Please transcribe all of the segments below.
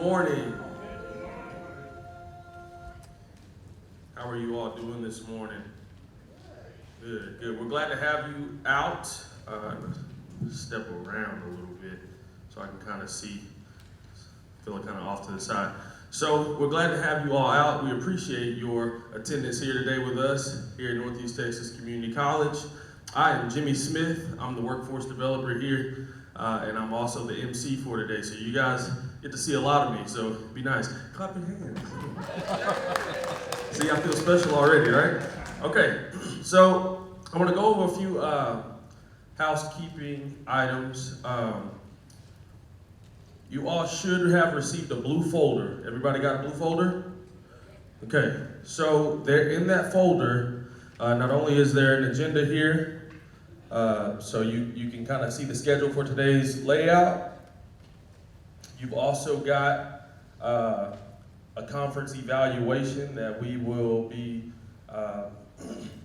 morning. How are you all doing this morning? Good, good. We're glad to have you out. Step around a little bit so I can kind of see, feeling kind of off to the side. So we're glad to have you all out. We appreciate your attendance here today with us here at Northeast Texas Community College. I am Jimmy Smith. I'm the workforce developer here, and I'm also the MC for today. So you guys get to see a lot of me, so be nice. Clap your hands. See, I feel special already, right? Okay, so I'm gonna go over a few housekeeping items. You all should have received a blue folder. Everybody got a blue folder? Okay, so there in that folder, not only is there an agenda here, so you can kind of see the schedule for today's layout. You've also got a conference evaluation that we will be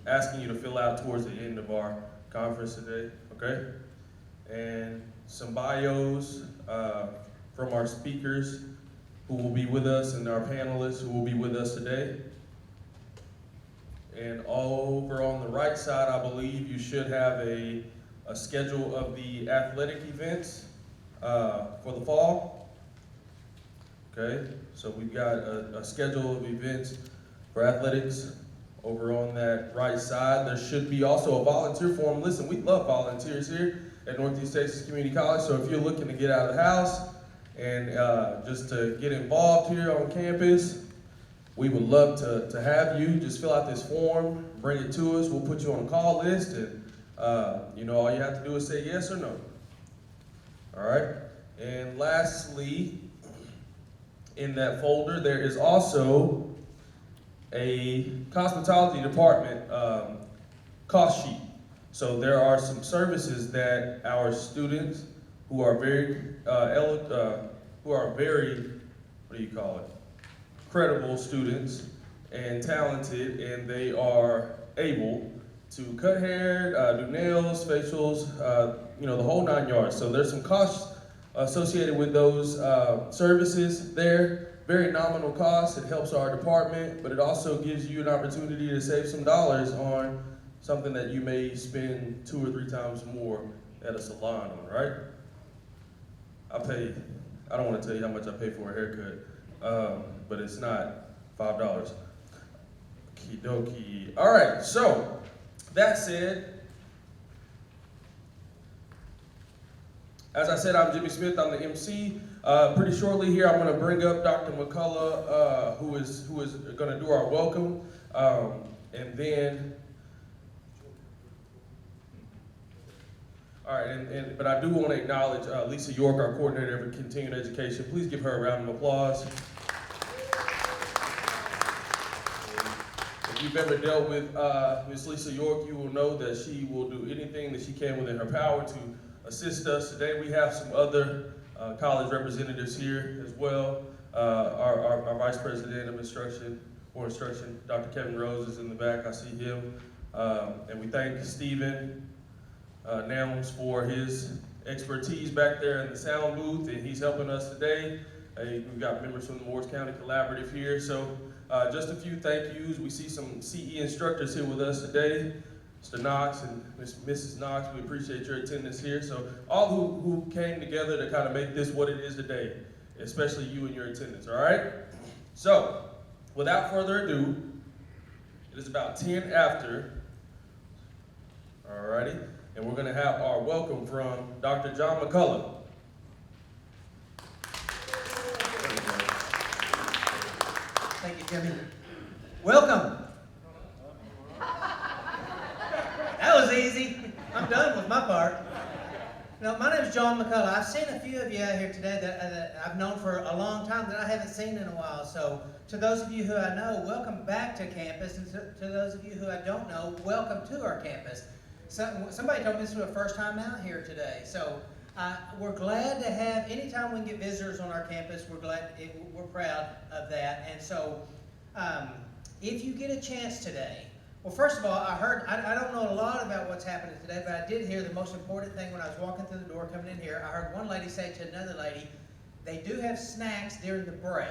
asking you to fill out towards the end of our conference today, okay? And some bios from our speakers who will be with us and our panelists who will be with us today. And over on the right side, I believe you should have a schedule of the athletic events for the fall. Okay, so we've got a schedule of events for athletics over on that right side. There should be also a volunteer form. Listen, we love volunteers here at Northeast Texas Community College, so if you're looking to get out of the house and just to get involved here on campus, we would love to have you. Just fill out this form, bring it to us. We'll put you on a call list, and all you have to do is say yes or no. All right, and lastly, in that folder, there is also a cosmetology department cost sheet. So there are some services that our students who are very, credible students and talented, and they are able to cut hair, do nails, facials, the whole 9 yards. So there's some costs associated with those services there. Very nominal cost. It helps our department, but it also gives you an opportunity to save some dollars on something that you may spend 2 or 3 times more at a salon on, right? I don't want to tell you how much I pay for a haircut, but it's not $5. Okie dokie. All right, so that said, as I said, I'm Jimmy Smith. I'm the MC. Pretty shortly here, I'm going to bring up Dr. McCullough, who is going to do our welcome, and then. All right, but I do want to acknowledge Lisa York, our coordinator of continuing education. Please give her a round of applause. If you've ever dealt with Ms. Lisa York, you will know that she will do anything that she can within her power to assist us. Today we have some other college representatives here as well. Our Vice President of Instruction, Dr. Kevin Rose is in the back. I see him. And we thank Stephen Nelms for his expertise back there in the sound booth, and he's helping us today. We've got members from the Morris County Collaborative here, so just a few thank yous. We see some CE instructors here with us today, Mr. Knox and Mrs. Knox. We appreciate your attendance here. So all who came together to kind of make this what it is today, especially you and your attendance, all right? So without further ado, it is about 10 after, all righty? And we're going to have our welcome from Dr. John McCullough. Thank you, Jimmy. Welcome. That was easy. I'm done with my part. Now, my name is John McCullough. I've seen a few of you out here today that I've known for a long time that I haven't seen in a while. So to those of you who I know, welcome back to campus. And to those of you who I don't know, welcome to our campus. Somebody told me this was the first time out here today. So we're glad to have, anytime we can get visitors on our campus, we're proud of that. And so if you get a chance today, well, first of all, I don't know a lot about what's happening today, but I did hear the most important thing when I was walking through the door coming in here. I heard one lady say to another lady, They do have snacks during the break.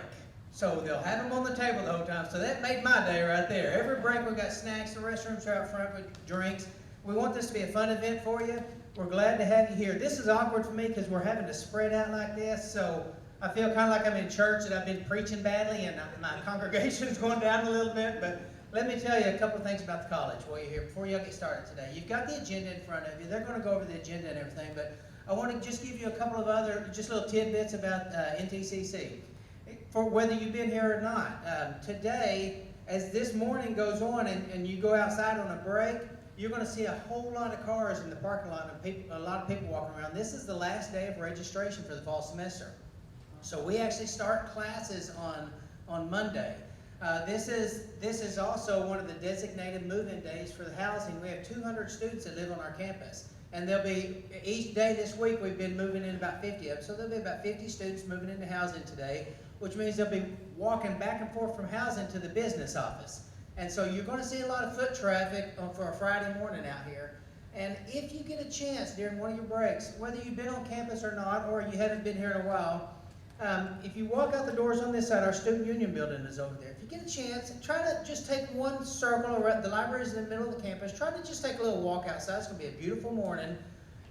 So they'll have them on the table the whole time. So that made my day right there. Every break we got snacks, the restrooms are out front with drinks. We want this to be a fun event for you. We're glad to have you here. This is awkward for me because we're having to spread out like this. So I feel kind of like I'm in church and I've been preaching badly and my congregation is going down a little bit. But let me tell you a couple of things about the college while you're here before you get started today. You've got the agenda in front of you. They're going to go over the agenda and everything. But I want to just give you a couple of other just little tidbits about NTCC. For whether you've been here or not. Today, as this morning goes on and you go outside on a break, you're going to see a whole lot of cars in the parking lot and a lot of people walking around. This is the last day of registration for the fall semester. So we actually start classes on Monday. This is also one of the designated move-in days for the housing. We have 200 students that live on our campus. And there'll be, each day this week, we've been moving in about 50 of them. So there'll be about 50 students moving into housing today, which means they'll be walking back and forth from housing to the business office. And so you're going to see a lot of foot traffic for a Friday morning out here. And if you get a chance during one of your breaks, whether you've been on campus or not, or you haven't been here in a while, if you walk out the doors on this side, our student union building is over there. If you get a chance, try to just take one circle around. The library's in the middle of the campus. Try to just take a little walk outside. It's going to be a beautiful morning.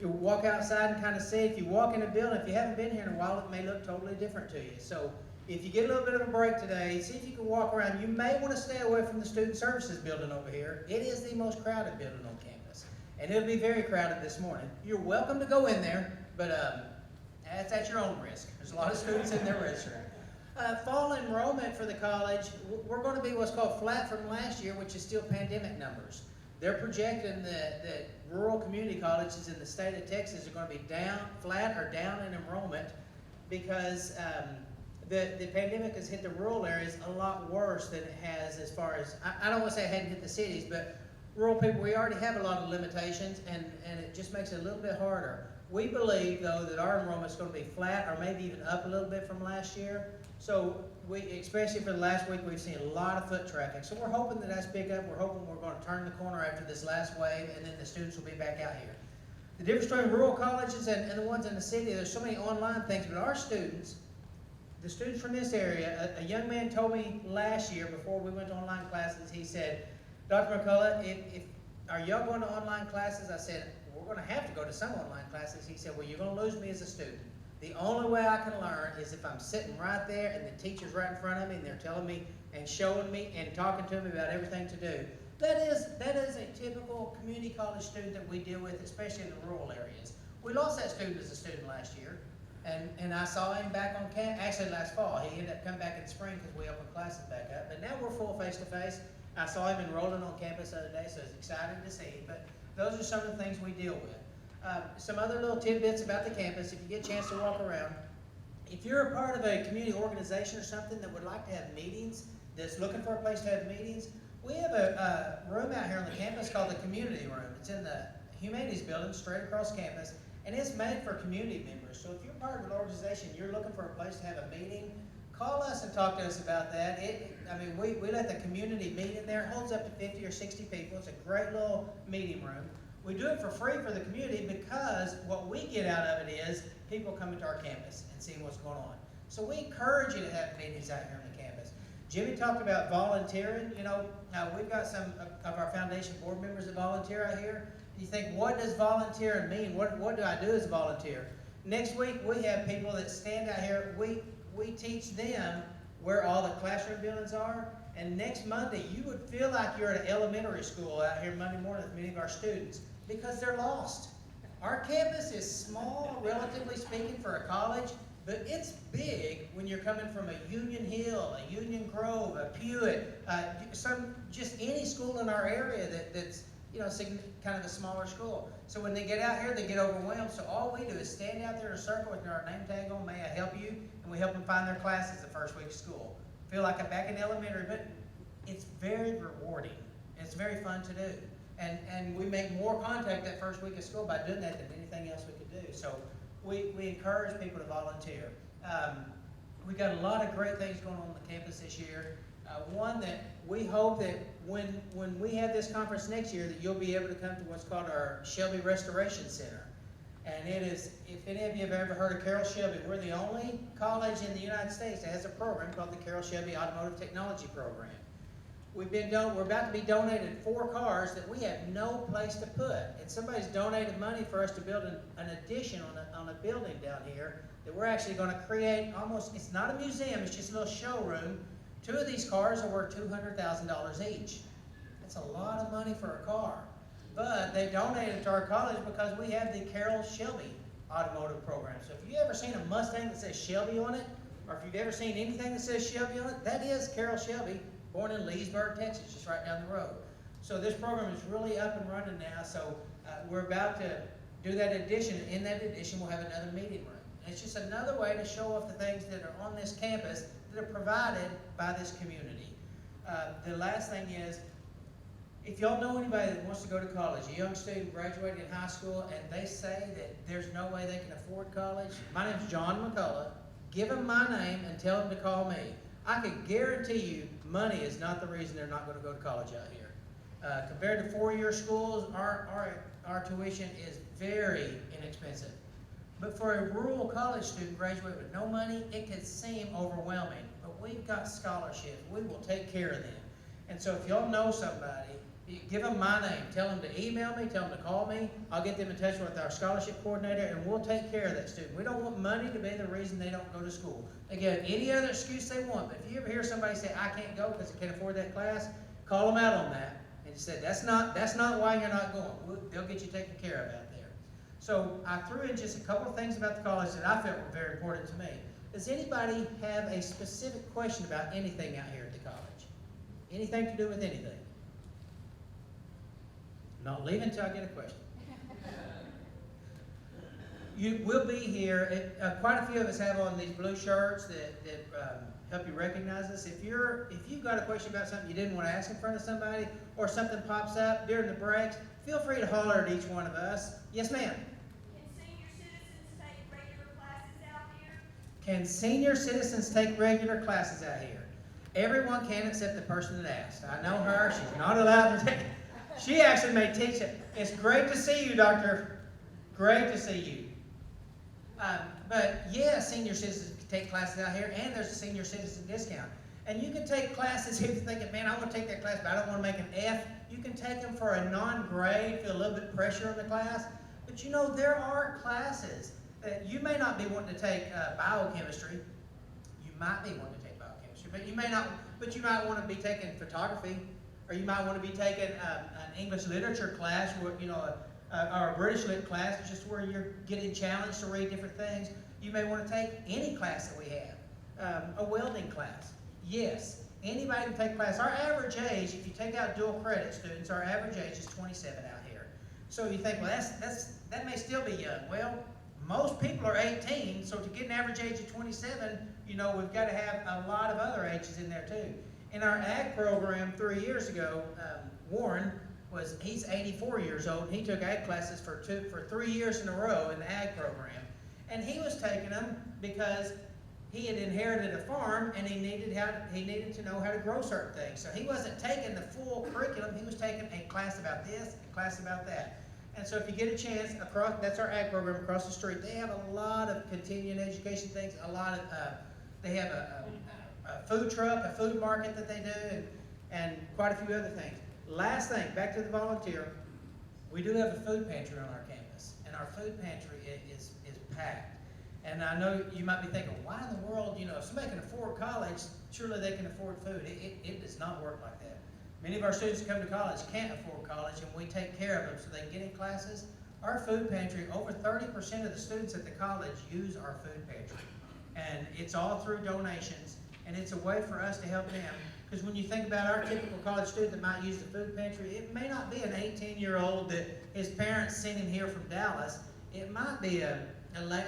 You walk outside and kind of see. If you walk in the building, if you haven't been here in a while, it may look totally different to you. So if you get a little bit of a break today, see if you can walk around. You may want to stay away from the student services building over here. It is the most crowded building on campus. And it'll be very crowded this morning. You're welcome to go in there, but that's at your own risk. There's a lot of students in there registering. Fall enrollment for the college, we're going to be what's called flat from last year, which is still pandemic numbers. They're projecting that rural community colleges in the state of Texas are going to be flat or down in enrollment because the pandemic has hit the rural areas a lot worse than it has as far as, I don't want to say it hadn't hit the cities, but rural people, we already have a lot of limitations and it just makes it a little bit harder. We believe, though, that our enrollment is going to be flat or maybe even up a little bit from last year. So especially for the last week, we've seen a lot of foot traffic. So we're hoping that that's big up. We're hoping we're going to turn the corner after this last wave, and then the students will be back out here. The difference between rural colleges and the ones in the city, there's so many online things, but our students, the students from this area, a young man told me last year before we went to online classes, he said, Dr. McCullough, are y'all going to online classes? I said, we're going to have to go to some online classes. He said, well, you're going to lose me as a student. The only way I can learn is if I'm sitting right there and the teacher's right in front of me and they're telling me and showing me and talking to me about everything to do. That is a typical community college student that we deal with, especially in the rural areas. We lost that student as a student last year, and I saw him back on campus, actually last fall. He ended up coming back in the spring because we opened classes back up. But now we're full face-to-face. I saw him enrolling on campus the other day, so it's exciting to see him. But those are some of the things we deal with. Some other little tidbits about the campus, if you get a chance to walk around. If you're a part of a community organization or something that would like to have meetings, that's looking for a place to have meetings, we have a room out here on the campus called the community room. It's in the humanities building straight across campus, and it's made for community members. So if you're part of an organization, you're looking for a place to have a meeting, call us and talk to us about that. We let the community meet in there. It holds up to 50 or 60 people. It's a great little meeting room. We do it for free for the community because what we get out of it is people coming to our campus and seeing what's going on. So we encourage you to have meetings out here on the campus. Jimmy talked about volunteering. We've got some of our foundation board members that volunteer out here. You think, what does volunteering mean? What do I do as a volunteer? Next week, we have people that stand out here. We teach them where all the classroom buildings are. And next Monday, you would feel like you're at an elementary school out here Monday morning with many of our students because they're lost. Our campus is small, relatively speaking, for a college, but it's big when you're coming from a Union Hill, a Union Grove, a Pewitt, just any school in our area that's kind of a smaller school. So when they get out here, they get overwhelmed. So all we do is stand out there in a circle with our name tag on, may I help you? And we help them find their classes the first week of school. Feel like I'm back in elementary, but it's very rewarding. It's very fun to do. And we make more contact that first week of school by doing that than anything else we could do. So we encourage people to volunteer. We got a lot of great things going on the campus this year. One that we hope that when we have this conference next year that you'll be able to come to what's called our Shelby Restoration Center. And it is, if any of you have ever heard of Carroll Shelby, we're the only college in the United States that has a program called the Carroll Shelby Automotive Technology Program. We're about to be donated 4 cars that we have no place to put. And somebody's donated money for us to build an addition on a building down here that we're actually going to create almost, it's not a museum, it's just a little showroom. 2 of these cars are worth $200,000 each. That's a lot of money for a car. But they donated to our college because we have the Carroll Shelby Automotive Program. So if you've ever seen a Mustang that says Shelby on it, or if you've ever seen anything that says Shelby on it, that is Carroll Shelby, born in Leesburg, Texas, just right down the road. So this program is really up and running now. So we're about to do that addition. In that addition, we'll have another meeting room. And it's just another way to show off the things that are on this campus that are provided by this community. The last thing is, if y'all know anybody that wants to go to college, a young student graduating high school, and they say that there's no way they can afford college, my name's John McCullough. Give them my name and tell them to call me. I can guarantee you money is not the reason they're not going to go to college out here. Compared to 4-year schools, our tuition is very inexpensive. But for a rural college student graduating with no money, it could seem overwhelming. But we've got scholarships. We will take care of them. And so if y'all know somebody, give them my name. Tell them to email me. Tell them to call me. I'll get them in touch with our scholarship coordinator, and we'll take care of that student. We don't want money to be the reason they don't go to school. They get any other excuse they want. But if you ever hear somebody say, I can't go because I can't afford that class, call them out on that. And you say, that's not why you're not going. They'll get you taken care of out there. So I threw in just a couple of things about the college that I felt were very important to me. Does anybody have a specific question about anything out here at the college? Anything to do with anything? Not leaving until I get a question. You will be here. Quite a few of us have on these blue shirts that help you recognize us. If you've got a question about something you didn't want to ask in front of somebody, or something pops up during the breaks, feel free to holler at each one of us. Yes, ma'am. Can senior citizens take regular classes out here? Everyone can except the person that asked. I know her. She's not allowed to take it. She actually may teach it. It's great to see you, Doctor. Great to see you. But yeah, senior citizens can take classes out here, and there's a senior citizen discount. And you can take classes if you're thinking, man, I want to take that class, but I don't want to make an F. You can take them for a non-grade, feel a little bit of pressure on the class. But you know, there are classes that you may not be wanting to take biochemistry. You might be wanting to take biochemistry, but you may not. But you might want to be taking photography, or you might want to be taking an English literature class, or or a British lit class, just where you're getting challenged to read different things. You may want to take any class that we have, a welding class. Yes, anybody can take class. Our average age, if you take out dual credit students, our average age is 27 out here. So you think, well, that may still be young. Well, most people are 18, so to get an average age of 27, we've got to have a lot of other ages in there too. In our ag program 3 years ago, Warren he's 84 years old. And he took ag classes for 3 years in a row in the ag program, and he was taking them because he had inherited a farm and he needed to know how to grow certain things. So he wasn't taking the full curriculum. He was taking a class about this, a class about that. And so if you get a chance, that's our ag program across the street. They have a lot of continuing education things. They have a food truck, a food market that they do, and quite a few other things. Last thing, back to the volunteer. We do have a food pantry on our campus, and our food pantry is packed. And I know you might be thinking, why in the world, if somebody can afford college, surely they can afford food. It does not work like that. Many of our students who come to college can't afford college, and we take care of them so they can get in classes. Our food pantry, over 30% of the students at the college use our food pantry. And it's all through donations, and it's a way for us to help them. Because when you think about our typical college student that might use the food pantry, it may not be an 18-year-old that his parents sent him here from Dallas. It might be a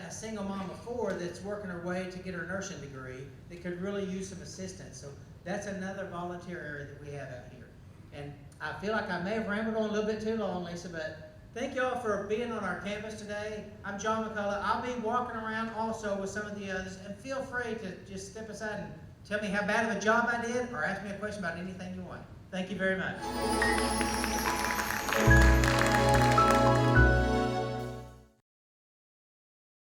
single mom of 4 that's working her way to get her nursing degree that could really use some assistance. So that's another volunteer area that we have out here. And I feel like I may have rambled on a little bit too long, Lisa, but thank y'all for being on our campus today. I'm John McCullough. I'll be walking around also with some of the others, and feel free to just step aside and tell me how bad of a job I did, or ask me a question about anything you want. Thank you very much.